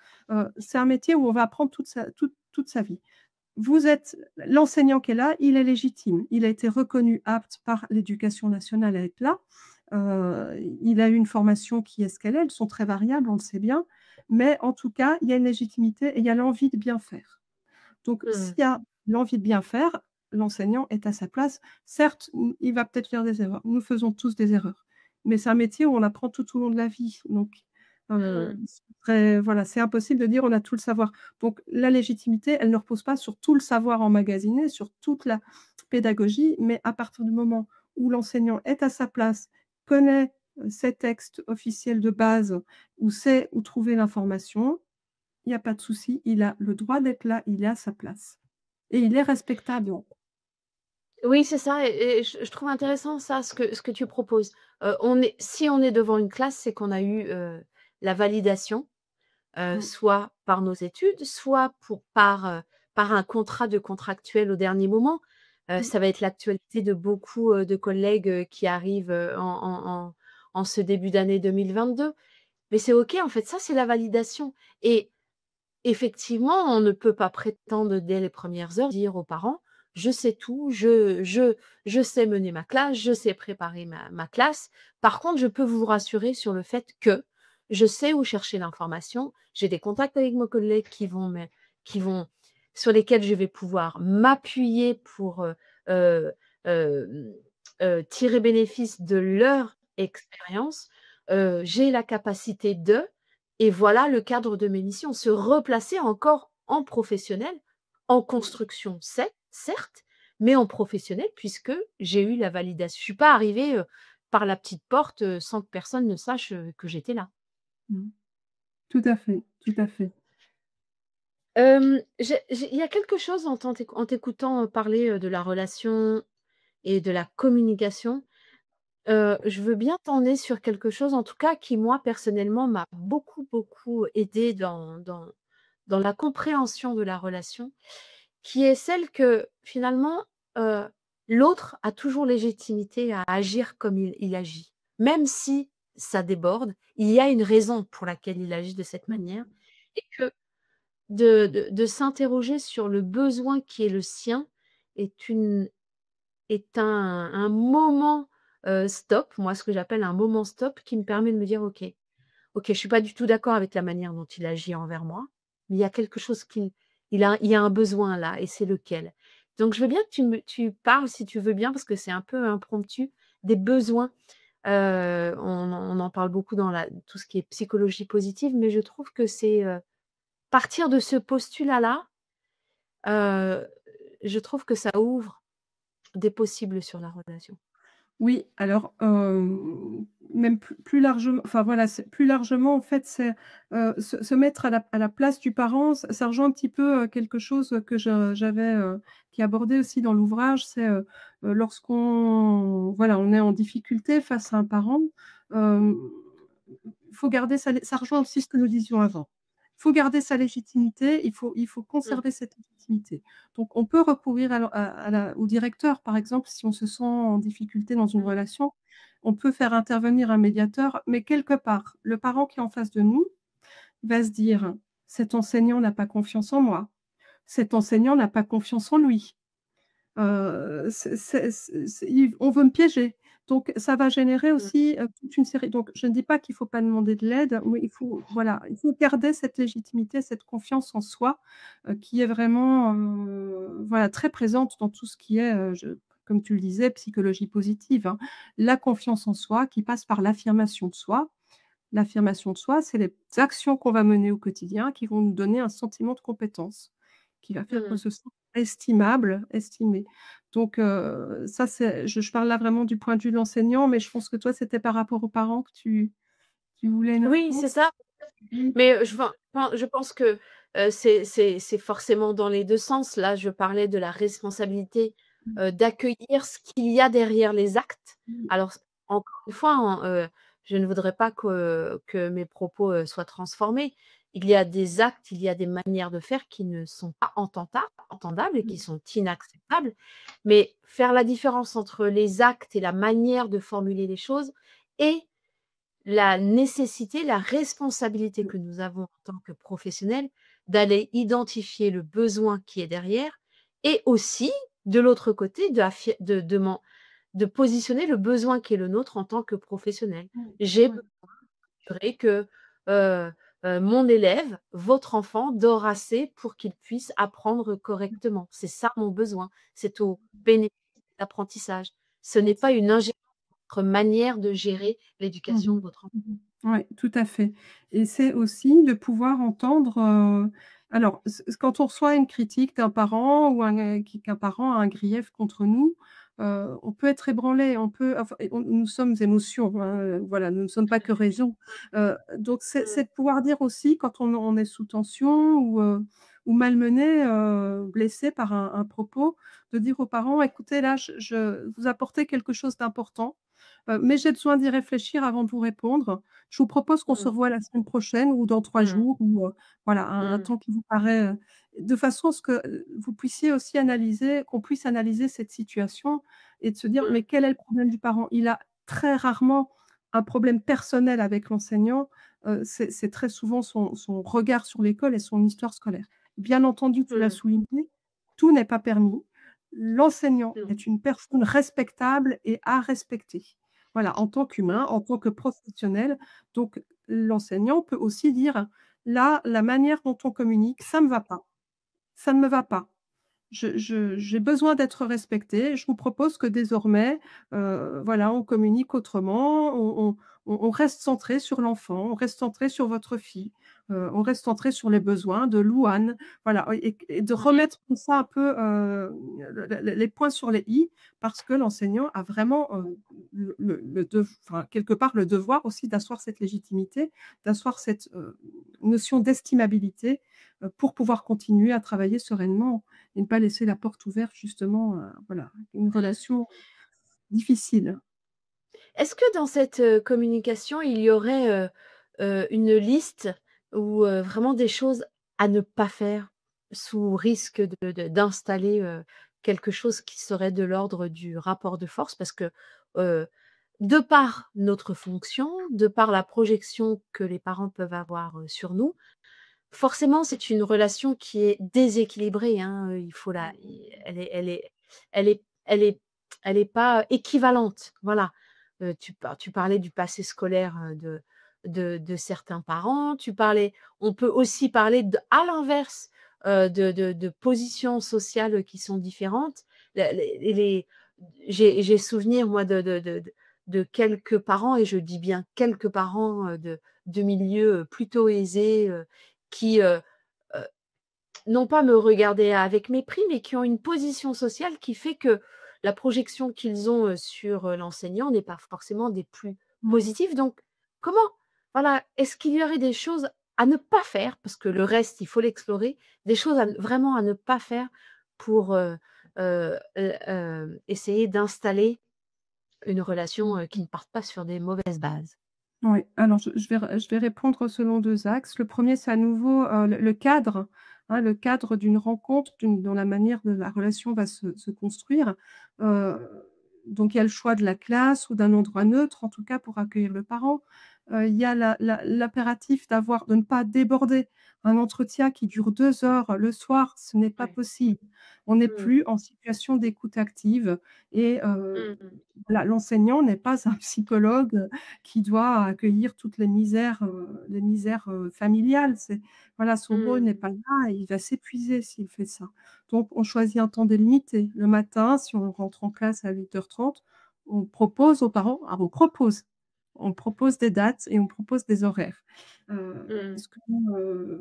C'est un métier où on va apprendre toute sa vie. Vous êtes l'enseignant qui est là, il est légitime. Il a été reconnu apte par l'éducation nationale à être là. Il a eu une formation qui est ce qu'elle est. Elles sont très variables, on le sait bien. Mais en tout cas, il y a une légitimité et il y a l'envie de bien faire. Donc Mmh. s'il y a l'envie de bien faire, l'enseignant est à sa place. Certes, il va peut-être faire des erreurs. Nous faisons tous des erreurs. Mais c'est un métier où on apprend tout au long de la vie. Donc, Mmh. voilà, c'est impossible de dire on a tout le savoir. Donc la légitimité, elle ne repose pas sur tout le savoir emmagasiné, sur toute la pédagogie, mais à partir du moment où l'enseignant est à sa place, connaît, ses textes officiels de base, ou sait où trouver l'information, il y a pas de souci, il a le droit d'être là, il est à sa place et il est respectable. Oui, c'est ça et je trouve intéressant ça, ce que tu proposes. Si on est devant une classe, c'est qu'on a eu, la validation, Mmh, soit par nos études, soit par un contrat de contractuel au dernier moment. mmh, Ça va être l'actualité de beaucoup, de collègues, qui arrivent, en ce début d'année 2022. Mais c'est OK, en fait, ça, c'est la validation et effectivement, on ne peut pas prétendre dès les premières heures dire aux parents: «Je sais tout, je sais mener ma classe, je sais préparer ma classe. Par contre, je peux vous rassurer sur le fait que je sais où chercher l'information. J'ai des contacts avec mes collègues qui vont sur lesquels je vais pouvoir m'appuyer pour, heu, hem, tirer bénéfice de leur expérience. J'ai la capacité de» et voilà le cadre de mes missions. Se replacer encore en professionnel, en mmh. construction, certes, mais en professionnel puisque j'ai eu la validation. Je suis pas arrivée, par la petite porte, sans que personne ne sache, que j'étais là. Mmh. Tout à fait, tout à fait. J'ai il y a quelque chose en t'écoutant, parler, de la relation et de la communication, je veux bien t'emmener sur quelque chose, en tout cas, qui moi, personnellement, m'a beaucoup, beaucoup aidée dans la compréhension de la relation, qui est celle que finalement, heu, l'autre a toujours légitimité à agir comme il agit. Même si ça déborde, il y a une raison pour laquelle il agit de cette Mmh, manière et que de s'interroger sur le besoin qui est le sien est une est un moment, stop, moi ce que j'appelle un moment stop qui me permet de me dire: OK, je suis pas du tout d'accord avec la manière dont il agit envers moi, mais il y a quelque chose il y a un besoin là et c'est lequel? Donc je veux bien que tu parles si tu veux bien parce que c'est un peu impromptu, des besoins. On en parle beaucoup dans tout ce qui est psychologie positive, mais je trouve que c'est, partir de ce postulat-là, heu, je trouve que ça ouvre des possibles sur la relation. oui, alors, même plus largement enfin voilà, c'est plus largement en fait, c'est, se mettre à la place du parent. Ça rejoint un petit peu, quelque chose que j'avais, qui est abordé aussi dans l'ouvrage. C'est, lorsqu'on voilà, on est en difficulté face à un parent, hem, il faut garder ça rejoint aussi ce que nous disions avant. Il faut garder sa légitimité, il faut Mmh, conserver cette légitimité. Donc on peut recourir à la au directeur, par exemple, si on se sent en difficulté dans une mmh, relation. On peut faire intervenir un médiateur, mais quelque part, le parent qui est en face de nous va se dire: «Cet enseignant n'a pas confiance en moi. Cet enseignant n'a pas confiance en lui». C'est il on veut me piéger. Donc ça va générer mmh, aussi, toute une série donc je ne dis pas qu'il ne faut pas demander de l'aide, mais il faut voilà, il faut garder cette légitimité, cette confiance en soi, qui est vraiment, voilà, très présente dans tout ce qui est, comme tu le disais, psychologie positive, hein. La confiance en soi qui passe par l'affirmation de soi. L'affirmation de soi, c'est les actions qu'on va mener au quotidien qui vont nous donner un sentiment de compétence, qui va faire qu'on mmh. se sent estimable, estimé. Donc ça c'est je parle là vraiment du point de vue de l'enseignant, mais je pense que toi, c'était par rapport aux parents que tu voulais une Oui, c'est réponse? ça. Oui. Mais, je pense que, c'est forcément dans les 2 sens. Là, je parlais de la responsabilité, Mmh, d'accueillir ce qu'il y a derrière les actes. mmh, Alors encore une fois, hein, je ne voudrais pas que mes propos, soient transformés. Il y a des actes, il y a des manières de faire qui ne sont pas entendables et qui sont inacceptables. Mais faire la différence entre les actes et la manière de formuler les choses et la nécessité, la responsabilité que nous avons en tant que professionnels d'aller identifier le besoin qui est derrière et aussi, de l'autre côté, de positionner le besoin qui est le nôtre en tant que professionnel. Mmh. J'ai Ouais. besoin que, heu mon élève, votre enfant dort assez pour qu'il puisse apprendre correctement. C'est ça mon besoin. C'est au bénéfice de l'apprentissage. Ce n'est pas une ingérence dans votre manière de gérer Mmh l'éducation de mh. votre enfant. Mmh mh. Ouais, tout à fait et c'est aussi de pouvoir entendre, alors quand on reçoit une critique d'un parent ou qu'un parent a un grief contre nous, on peut être ébranlé, on peut enfin et nous sommes émotions, hein, voilà, nous ne sommes pas que raison. Donc c'est Mmh. de pouvoir dire aussi quand on est sous tension ou malmené, blessé par un propos, de dire aux parents: «Écoutez là, je vous apportez quelque chose d'important. Mais j'ai besoin d'y réfléchir avant de vous répondre. Je vous propose qu'on se Mmh. revoie la semaine prochaine ou dans 3 Mmh. jours ou, voilà, un Mmh. temps qui vous paraît, de façon à ce que, vous puissiez aussi analyser qu'on puisse analyser cette situation et de se dire: Mmh. «Mais quel est le problème du parent?» Il a très rarement un problème personnel avec l'enseignant, c'est très souvent son regard sur l'école et son histoire scolaire. Bien entendu, tu l'as Mmh. souligné, tout n'est pas permis. L'enseignant Non. est une personne respectable et à respecter. Voilà, en tant qu'humain, en tant que professionnel, donc l'enseignant peut aussi dire: «Là, la manière dont on communique, ça me va pas, ça ne me va pas. J'ai besoin d'être respecté. Je vous propose que désormais, voilà, on communique autrement, on reste centré sur l'enfant, on reste centré sur votre fille, on reste centré sur les besoins de Louane». Voilà et de remettre comme ça un peu, les points sur les i parce que l'enseignant a vraiment, le enfin, quelque part, le devoir aussi d'asseoir cette légitimité, d'asseoir cette, notion d'estimabilité, pour pouvoir continuer à travailler sereinement et ne pas laisser la porte ouverte justement, voilà, une relation difficile. Est-ce que dans cette, communication, il y aurait, une liste ou, vraiment des choses à ne pas faire sous risque d'installer, quelque chose qui serait de l'ordre du rapport de force? Parce que, heu, de par notre fonction, de par la projection que les parents peuvent avoir, sur nous, forcément, c'est une relation qui est déséquilibrée, hein, il faut la i elle est elle est pas équivalente, voilà. Tu parlais du passé scolaire, de certains parents, tu parlais on peut aussi parler à l'inverse, de positions sociales, qui sont différentes. La les j'ai souvenir moi de quelques parents et je dis bien quelques parents, de milieux, plutôt aisés, qui, heu, non pas me regarder avec mépris, mais qui ont une position sociale qui fait que la projection qu'ils ont, sur, l'enseignant n'est pas forcément des plus Mmh. positives. Donc comment voilà, est-ce qu'il y aurait des choses à ne pas faire? Parce que le reste, il faut l'explorer, des choses à vraiment à ne pas faire pour, essayer d'installer une relation, qui Mmh. ne parte pas sur des mauvaises bases? Oui, alors je vais répondre selon 2 axes. Le premier, c'est à nouveau, le cadre, hein, le cadre d'une rencontre, dans la manière dont la relation va se construire. Heu, donc il y a le choix de la classe ou d'un endroit neutre, en tout cas pour accueillir le parent. Il y a l'impératif de ne pas déborder. Un entretien qui dure 2 heures le soir, ce n'est pas Ouais. possible. On n'est Mmh. plus en situation d'écoute active et Mmh mh. voilà, l'enseignant n'est pas un psychologue qui doit accueillir toutes les misères, familiales. C'est voilà, son rôle n'est Mmh. pas là et il va s'épuiser s'il fait ça. Donc on choisit un temps délimité. Le matin, si on rentre en classe à 8h30, on propose aux parents on propose des dates et on propose des horaires. Mmh. Est-ce que,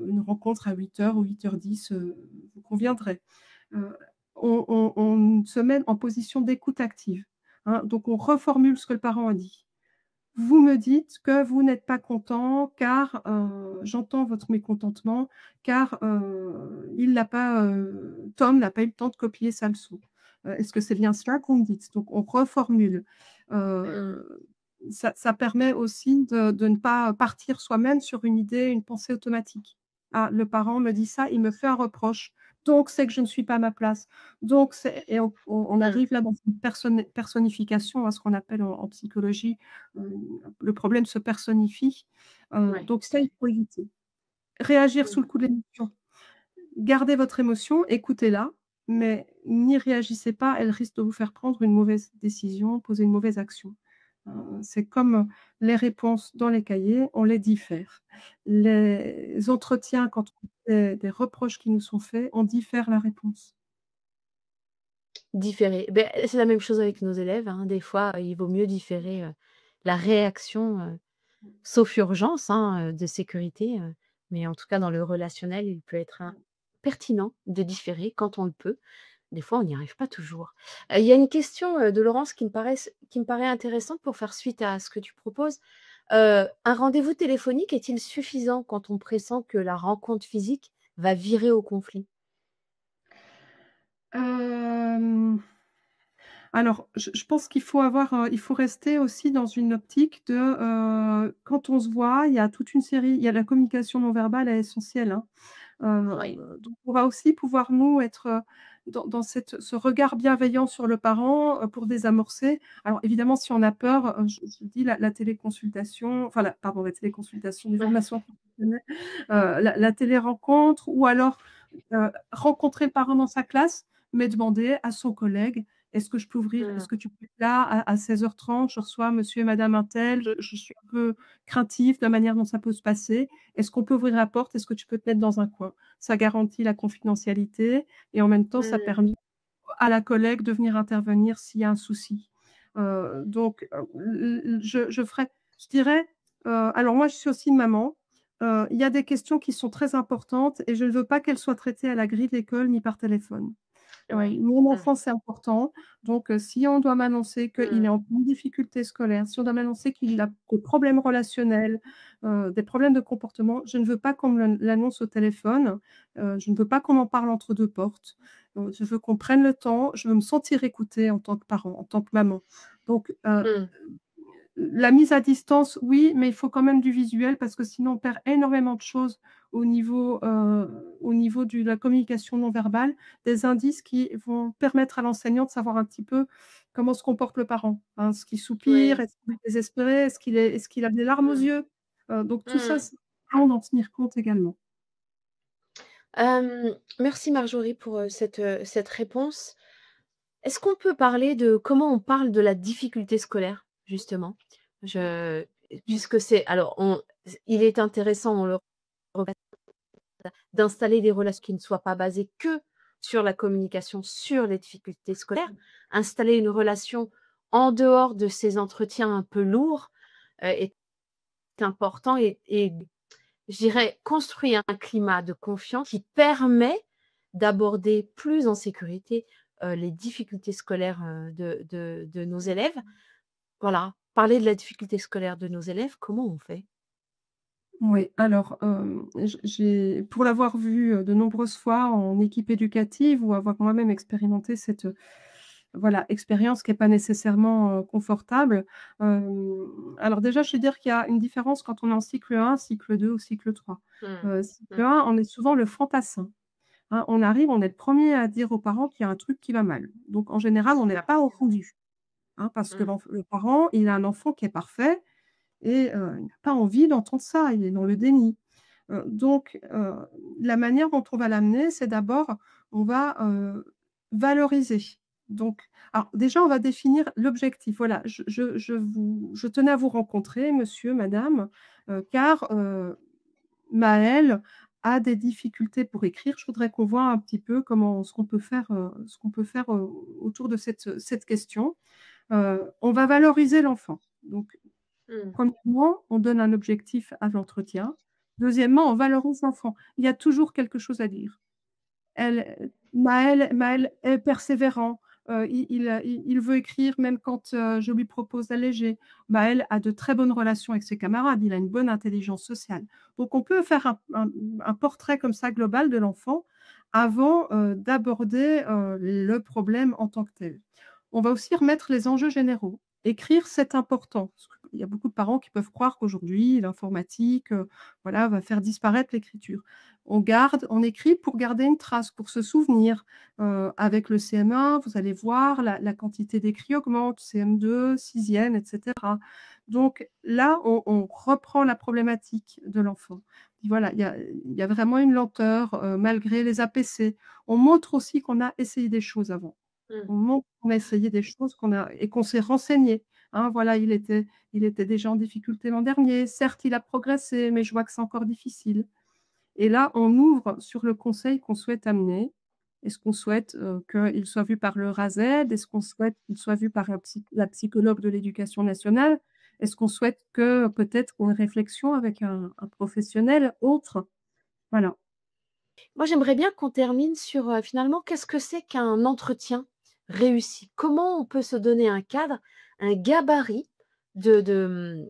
une rencontre à 8h ou 8h10, vous conviendrait? Heu, on se met en position d'écoute active, hein, donc on reformule ce que le parent a dit. Vous me dites que vous n'êtes pas content car, j'entends votre mécontentement car, Tom n'a pas eu le temps de copier sa leçon. Est-ce que c'est bien cela que vous me dites? Donc on reformule. Mmh. Heu ça permet aussi de ne pas partir soi-même sur une idée, une pensée automatique. Ah, le parent me dit ça, il me fait un reproche, donc c'est que je ne suis pas à ma place. Donc c'est et on Mmh. arrive là dans une personnification, à ce qu'on appelle en psychologie, le problème se personnifie, Ouais. donc ça, il faut éviter. Réagir Mmh. sous le coup de l'émotion. Gardez votre émotion, écoutez-la, mais n'y réagissez pas, elle risque de vous faire prendre une mauvaise décision, poser une mauvaise action. C'est comme les réponses dans les cahiers, on les diffère. Les entretiens, quand on fait des reproches qui nous sont faits, on diffère la réponse. Différer. Beh, c'est la même chose avec nos élèves, hein. Des fois, il vaut mieux différer, la réaction, sauf urgence, hein, de sécurité, mais en tout cas dans le relationnel, il peut être pertinent de différer quand on le peut. Des fois, on n'y arrive pas toujours. Il y a une question, de Laurence qui me paraît intéressante pour faire suite à ce que tu proposes. Un rendez-vous téléphonique est-il suffisant quand on pressent que la rencontre physique va virer au conflit? Hem Alors, je pense qu'il faut avoir, il faut rester aussi dans une optique de, quand on se voit, il y a toute une série il y a la communication non verbale est essentielle, hein. Oui. Donc on va aussi pouvoir nous être, dans ce regard bienveillant sur le parent, pour désamorcer. Alors évidemment, si on a peur, je dis la téléconsultation, enfin la téléconsultation, des formations professionnelles, la télérencontre ou alors, rencontrer le parent dans sa classe, mais demander à son collègue: «Est-ce que je peux ouvrir? Mmh. Est-ce que tu peux être là à 16h30? Je reçois monsieur et madame untel, je suis un peu craintif de la manière dont ça peut se passer. Est-ce qu'on peut ouvrir la porte? Est-ce que tu peux te mettre dans un coin?» Ça garantit la confidentialité et en même temps, ça Mmh. permet à la collègue de venir intervenir s'il y a un souci. Donc, je ferais je dirais, alors moi, je suis aussi une maman, il y a des questions qui sont très importantes et je ne veux pas qu'elles soient traitées à la grille de l'école ni par téléphone. Oui. Mon Mmh. enfant, c'est important, donc si on doit m'annoncer qu'il est Mmh. en difficulté scolaire, si on doit m'annoncer qu'il a des problèmes relationnels, des problèmes de comportement, je ne veux pas qu'on me l'annonce au téléphone, je ne veux pas qu'on m'en parle entre 2 portes. Je veux qu'on prenne le temps, je veux me sentir écoutée en tant que parent, en tant que maman. Donc Mmh. la mise à distance, oui, mais il faut quand même du visuel parce que sinon on perd énormément de choses au niveau de la communication non verbale, des indices qui vont permettre à l'enseignant de savoir un petit peu comment se comporte le parent, hein. Est-ce qu'il soupire? Oui. Est-ce qu'il est désespéré? Est-ce qu'il a des larmes aux Mmh. yeux? Donc tout ça, Mmh. c'est important d'en tenir compte également. Merci Marjorie pour, cette réponse. Est-ce qu'on peut parler de comment on parle de la difficulté scolaire, justement? Je puisque c'est alors on il est intéressant, on le répète, d'installer des relations qui ne soient pas basées que sur la communication sur les difficultés scolaires. Installer une relation en dehors de ces entretiens un peu lourds, est important et je dirais construire un climat de confiance qui permet d'aborder plus en sécurité, les difficultés scolaires, de nos élèves. Voilà, parler de la difficulté scolaire de nos élèves, comment on fait? Oui, alors, j'ai pour l'avoir vu, de nombreuses fois en équipe éducative ou avoir moi-même expérimenté cette, voilà, expérience qui est pas nécessairement, confortable. Alors déjà, je vais dire qu'il y a une différence quand on est en cycle 1, cycle 2 ou cycle 3. Mmh. Cycle Mmh. 1, on est souvent le fantassin, hein. On arrive, on est le premier à dire aux parents qu'il y a un truc qui va mal. Donc en général, on n'est Mmh. pas entendu, hein, parce que Mmh. le parent, il a un enfant qui est parfait et il n'a pas envie d'entendre ça, il est dans le déni. Donc la manière dont on va l'amener, c'est d'abord, on va, valoriser. Donc alors déjà, on va définir l'objectif. Voilà, je tenais à vous rencontrer monsieur, madame, car, Maëlle a des difficultés pour écrire. Je voudrais qu'on voit un petit peu comment ce qu'on peut faire, autour de cette question. On va valoriser l'enfant. Donc Mmh. premièrement, on donne un objectif à l'entretien. Deuxièmement, on valorise l'enfant. Il y a toujours quelque chose à dire. Maël est persévérant, il veut écrire même quand, je lui propose d'alléger. Maël a de très bonnes relations avec ses camarades, il a une bonne intelligence sociale. Donc on peut faire un portrait comme ça global de l'enfant avant, d'aborder, le problème en tant que tel. On va aussi remettre les enjeux généraux. Écrire, c'est important. Il y a beaucoup de parents qui peuvent croire qu'aujourd'hui l'informatique, voilà, va faire disparaître l'écriture. On garde, on écrit pour garder une trace, pour se souvenir. Avec le CM1, vous allez voir la quantité d'écrits augmente, CM2, 6e et cetera. Donc là, on reprend la problématique de l'enfant. Dit voilà, il y a vraiment une lenteur, malgré les APC. On montre aussi qu'on a essayé des choses avant. Mmh. On montre qu'on a essayé des choses qu'on a et qu'on s'est renseigné. Hein, voilà, il était déjà en difficulté l'an dernier. Certes, il a progressé, mais je vois que c'est encore difficile. Et là, on ouvre sur le conseil qu'on souhaite amener. Est-ce qu'on souhaite qu'il soit vu par le RASED? Est-ce qu'on souhaite qu'il soit vu par la psychologue de l'éducation nationale? Est-ce qu'on souhaite que peut-être une réflexion avec un professionnel autre? Voilà. Moi, j'aimerais bien qu'on termine sur, finalement, qu'est-ce que c'est qu'un entretien réussi? Comment on peut se donner un cadre, un gabarit de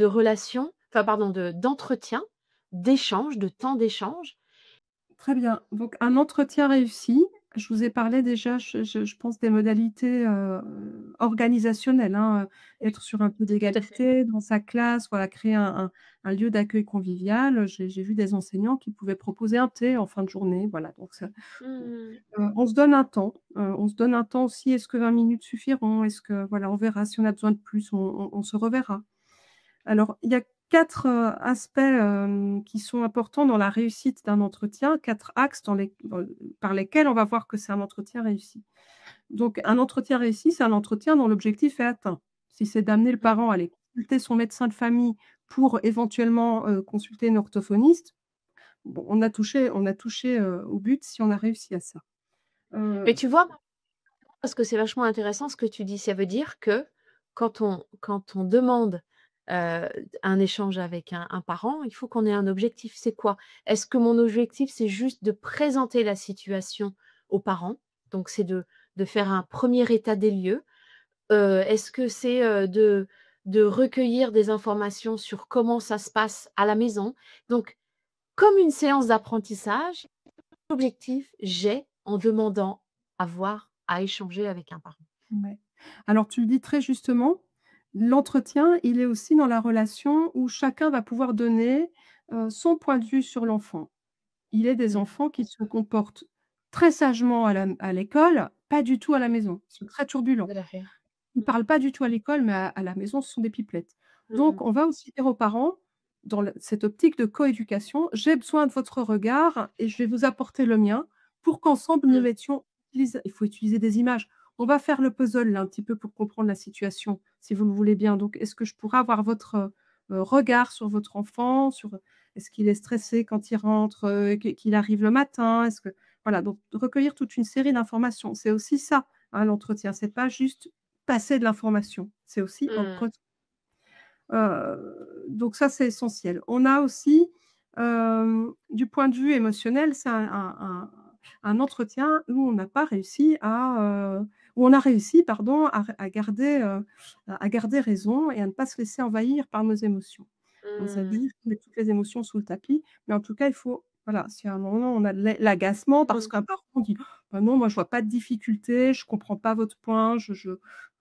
relations, enfin pardon, d'entretien, d'échange, de temps d'échange? Très bien. Donc un entretien réussi, je vous ai parlé déjà, je pense des modalités, organisationnelles, hein, Oui, être sur un peu tout à fait. d'égalité dans sa classe, voilà, créer un lieu d'accueil convivial. J'ai vu des enseignants qui pouvaient proposer un thé en fin de journée, voilà, donc ça Mmh. on se donne un temps, on se donne un temps aussi. Est-ce que 20 minutes suffiront? Est-ce que voilà, on verra si on a besoin de plus, on se reverra. Alors, il y a 4 aspects, qui sont importants dans la réussite d'un entretien, 4 axes par lesquels on va voir que c'est un entretien réussi. Donc un entretien réussi, c'est un entretien dont l'objectif est atteint. Si c'est d'amener le Mmh. parent à aller consulter son médecin de famille pour éventuellement, consulter une orthophoniste, bon, on a touché, au but si on a réussi à ça. Mais Heu, tu vois, parce que c'est vachement intéressant ce que tu dis. Ça veut dire que quand on demande, heu, un échange avec un parent, il faut qu'on ait un objectif. C'est quoi? Est-ce que mon objectif, c'est juste de présenter la situation aux parents? Donc c'est de faire un premier état des lieux? Est-ce que c'est, de recueillir des informations sur comment ça se passe à la maison? Donc comme une séance d'apprentissage, objectif j'ai en demandant à échanger avec un parent. ouais. Alors tu le dis très justement, l'entretien, il est aussi dans la relation où chacun va pouvoir donner, son point de vue sur l'enfant. Il est des Mmh. enfants qui se comportent très sagement à l'école, pas du tout à la maison. Ils sont très turbulents. Tout à fait. Ils ne Mmh. parlent pas du tout à l'école, mais à la maison, ce sont des pipelettes. Mmh Donc mh. on va aussi dire aux parents, dans cette optique de coéducation: «J'ai besoin de votre regard et je vais vous apporter le mien pour qu'ensemble nous Mmh. mettions» il faut utiliser des images. On va faire le puzzle là un petit peu pour comprendre la situation, si vous le voulez bien. Donc est-ce que je pourrais avoir votre, regard sur votre enfant, sur, est-ce qu'il est stressé quand il rentre, qu'il arrive le matin? Est-ce que voilà, donc recueillir toute une série d'informations. C'est aussi ça, hein, l'entretien. C'est pas juste passer de l'information, c'est aussi Mmh. donc ça, c'est essentiel. On a aussi, du point de vue émotionnel, c'est un entretien où on n'a pas réussi où on a réussi, pardon, à garder raison et à ne pas se laisser envahir par nos émotions. Donc ça veut Mmh. dire mettre toutes les émotions sous le tapis, mais en tout cas, il faut voilà, si à un moment on a de l'agacement parce Mmh. qu'un parent dit: «Bah non, moi je vois pas de difficulté, je comprends pas votre point,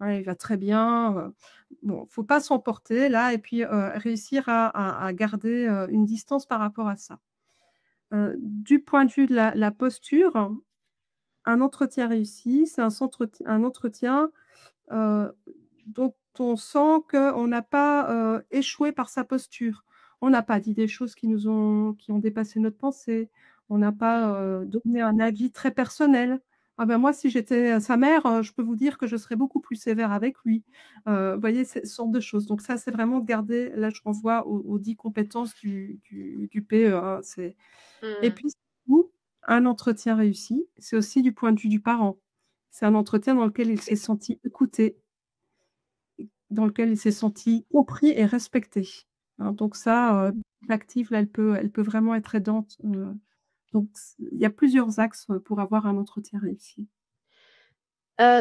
ouais, il va très bien», bon, faut pas s'emporter là et puis, réussir à garder, une distance par rapport à ça. Du point de vue de la posture, un entretien réussi, c'est un entretien, heu, dont on sent qu'on n'a pas, échoué par sa posture. On n'a pas dit des choses qui ont dépassé notre pensée. On n'a pas, Mmh. donné un avis très personnel. «Ah ben moi si j'étais, sa mère, je peux vous dire que je serais beaucoup plus sévère avec lui». Vous voyez, ce sorte de choses. Donc ça, c'est vraiment de garder là je renvoie aux 10 compétences du PE, hein. Et Mmh. puis surtout, un entretien réussi, c'est aussi du point de vue du parent. C'est un entretien dans lequel il s'est senti écouté, dans lequel il s'est senti compris et respecté. Hein, donc ça, l'active là, elle peut vraiment être aidante, donc il y a plusieurs axes, pour avoir un entretien réussi.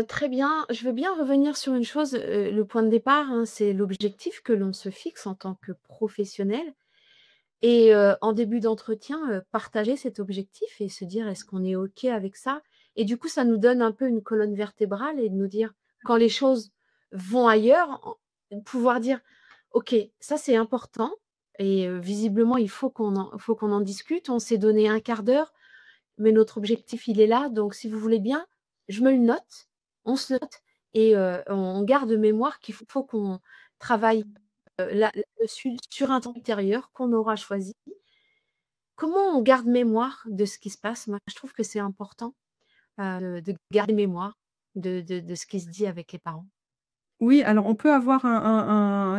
Très bien. Je veux bien revenir sur une chose, le point de départ, hein, c'est l'objectif que l'on se fixe en tant que professionnel et en début d'entretien, partager cet objectif et se dire: «Est-ce qu'on est OK avec ça?» Et du coup, ça nous donne un peu une colonne vertébrale et de nous dire quand les choses vont ailleurs, pouvoir dire: «OK, ça c'est important et visiblement il faut qu'on en discute. On s'est donné un quart d'heure, mais notre objectif il est là, donc si vous voulez bien, je me le note, on se note et on garde mémoire qu'il faut qu'on travaille, là-dessus sur un temps ultérieur qu'on aura choisi». Comment on garde mémoire de ce qui se passe? Moi, je trouve que c'est important, de garder mémoire de ce qui se dit avec les parents. Oui, alors on peut avoir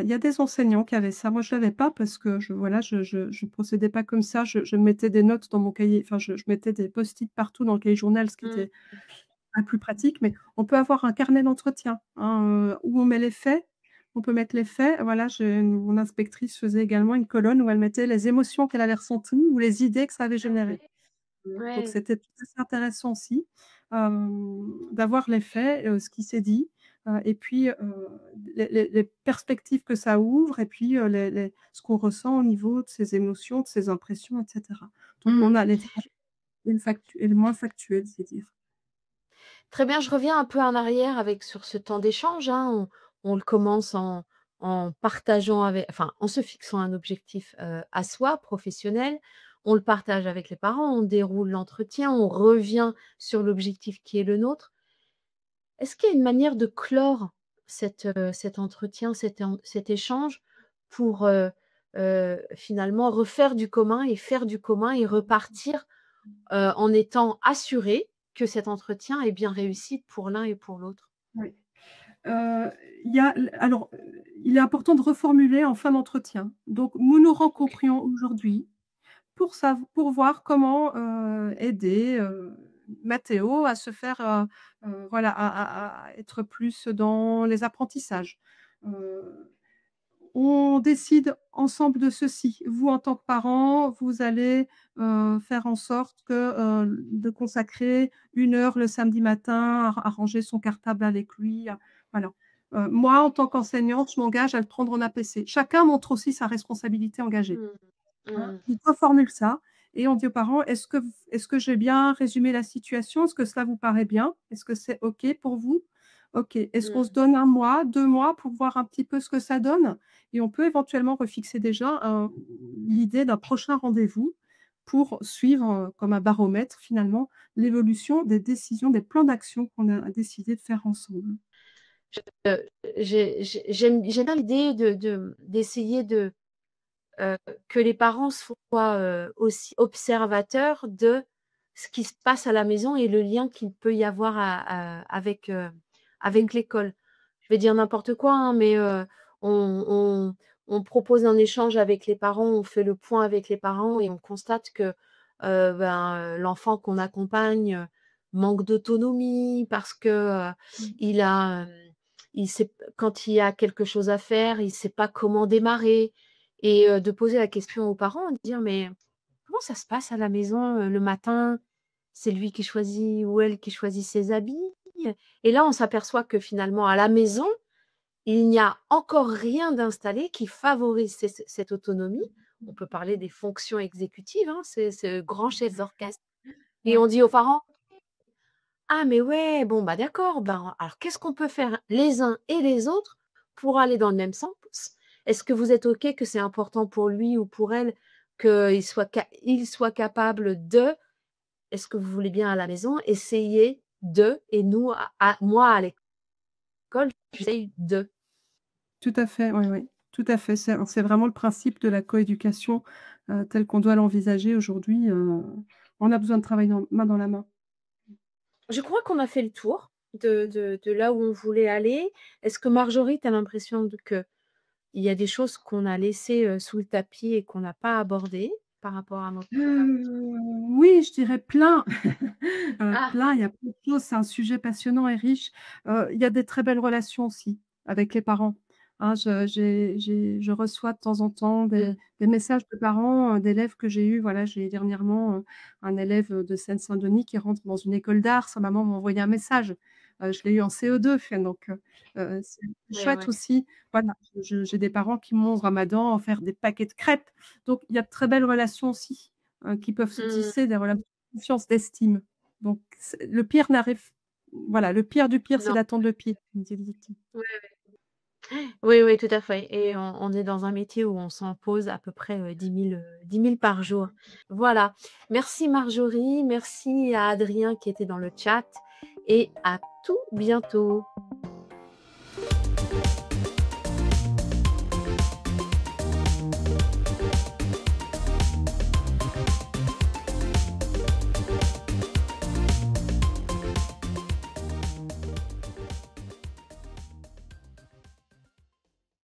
il y a des enseignants qui avaient ça. Moi, je l'avais pas parce que je procédais pas comme ça. Je mettais des notes dans mon cahier, enfin je mettais des post-it partout dans le cahier journal, ce qui Mmh. était pas plus pratique, mais on peut avoir un carnet d'entretien, hein, où on met les faits. On peut mettre les faits. Voilà, mon inspectrice faisait également une colonne où elle mettait les émotions qu'elle avait ressenties ou les idées que ça avait générées. Donc Ouais. c'était assez intéressant aussi, d'avoir les faits, ce qui s'est dit, et puis, les perspectives que ça ouvre et puis, les ce qu'on ressent au niveau de ses émotions, de ses impressions et cetera. Donc Mmh. on a les faits et le moins factuel, c'est dire. Très bien, je reviens un peu en arrière avec sur ce temps d'échange, hein. On le commence en partageant enfin, en se fixant un objectif, à soi, professionnel. On le partage avec les parents, on déroule l'entretien, on revient sur l'objectif qui est le nôtre. Est-ce qu'il y a une manière de clore cet entretien, cet échange pour, finalement refaire du commun et faire du commun et repartir, en étant assuré que cet entretien est bien réussi pour l'un et pour l'autre? Oui. Il y a l alors, il est important de reformuler en fin d'entretien. Donc: «Nous nous OK. rencontrions aujourd'hui pour voir comment, aider, Mathéo à se faire, voilà, à être plus dans les apprentissages. Heu, on décide ensemble de ceci. Vous, en tant que parent, vous allez, faire en sorte de consacrer 1 heure le samedi matin à ranger son cartable avec lui, voilà. Moi, en tant qu'enseignante, je m'engage à le prendre en APC. Chacun montre aussi sa responsabilité engagée. Mmh. Hein, Mmh. il reformule ça et on dit aux parents: «Est-ce que j'ai bien résumé la situation? Est-ce que cela vous paraît bien? Est-ce que c'est OK pour vous? OK. Est-ce qu'on se Mmh. donne 1 mois, 2 mois pour voir un petit peu ce que ça donne?» Et on peut éventuellement refixer déjà l'idée d'un prochain rendez-vous pour suivre, comme un baromètre finalement, l'évolution des décisions, des plans d'action qu'on a décidé de faire ensemble. Heu, j'aime bien l'idée d'essayer heu, que les parents soient, aussi observateurs de ce qui se passe à la maison et le lien qu'il peut y avoir avec l'école. Je vais dire n'importe quoi, hein, mais on on propose un échange avec les parents, on fait le point avec les parents et on constate que, l'enfant qu'on accompagne, manque d'autonomie parce que, Mmh. il a, il sait quand il y a quelque chose à faire, il sait pas comment démarrer et de poser la question aux parents, de dire: «Mais comment ça se passe à la maison, le matin? C'est lui qui choisit ou elle qui choisit ses habits?» Et là, on s'aperçoit que finalement, à la maison, il n'y a encore rien d'installé qui favorise cette autonomie. On peut parler des fonctions exécutives, hein, ce grand chef d'orchestre et Ouais. on dit aux parents: «Ah mais ouais, bon bah d'accord, ben, alors qu'est-ce qu'on peut faire les uns et les autres pour aller dans le même sens? Est-ce que vous êtes OK que c'est important pour lui ou pour elle il soit capable de est-ce que vous voulez bien à la maison essayer de et nous moi à l'école, j'essaye de». Tout à fait, oui, oui, tout à fait. C'est vraiment le principe de la coéducation, tel qu'on doit l'envisager aujourd'hui, on a besoin de travailler main dans la main. Je crois qu'on a fait le tour de là où on voulait aller. Est-ce que Marjorie, tu as l'impression qu'il y a des choses qu'on a laissées, sous le tapis et qu'on n'a pas abordées par rapport à notre Oui, je dirais plein, ah! plein, il y a plein de choses, c'est un sujet passionnant et riche. Il y a des très belles relations aussi avec les parents, hein. Je reçois de temps en temps Mmh. des messages de parents, d'élèves que j'ai eus. Voilà, j'ai dernièrement, un élève, de Seine-Saint-Denis qui rentre dans une école d'art. Sa maman m'a envoyé un message, je l'ai eu en CE2, donc c'est Ouais, chouette ouais. aussi. Voilà, j'ai des parents qui m'ont, ce ramadan, offert des paquets de crêpes, donc il y a de très belles relations aussi, qui peuvent se Mmh. tisser, des relations de confiance, d'estime. Donc le pire n'arrive voilà, le pire du pire, c'est Non, d'attendre le pire, comme dit le dicton. ouais. Oui, oui, tout à fait et on est dans un métier où on s'en pose à peu près, 10 000 par jour. Voilà. Merci Marjorie, merci à Adrien qui était dans le chat et à tout bientôt.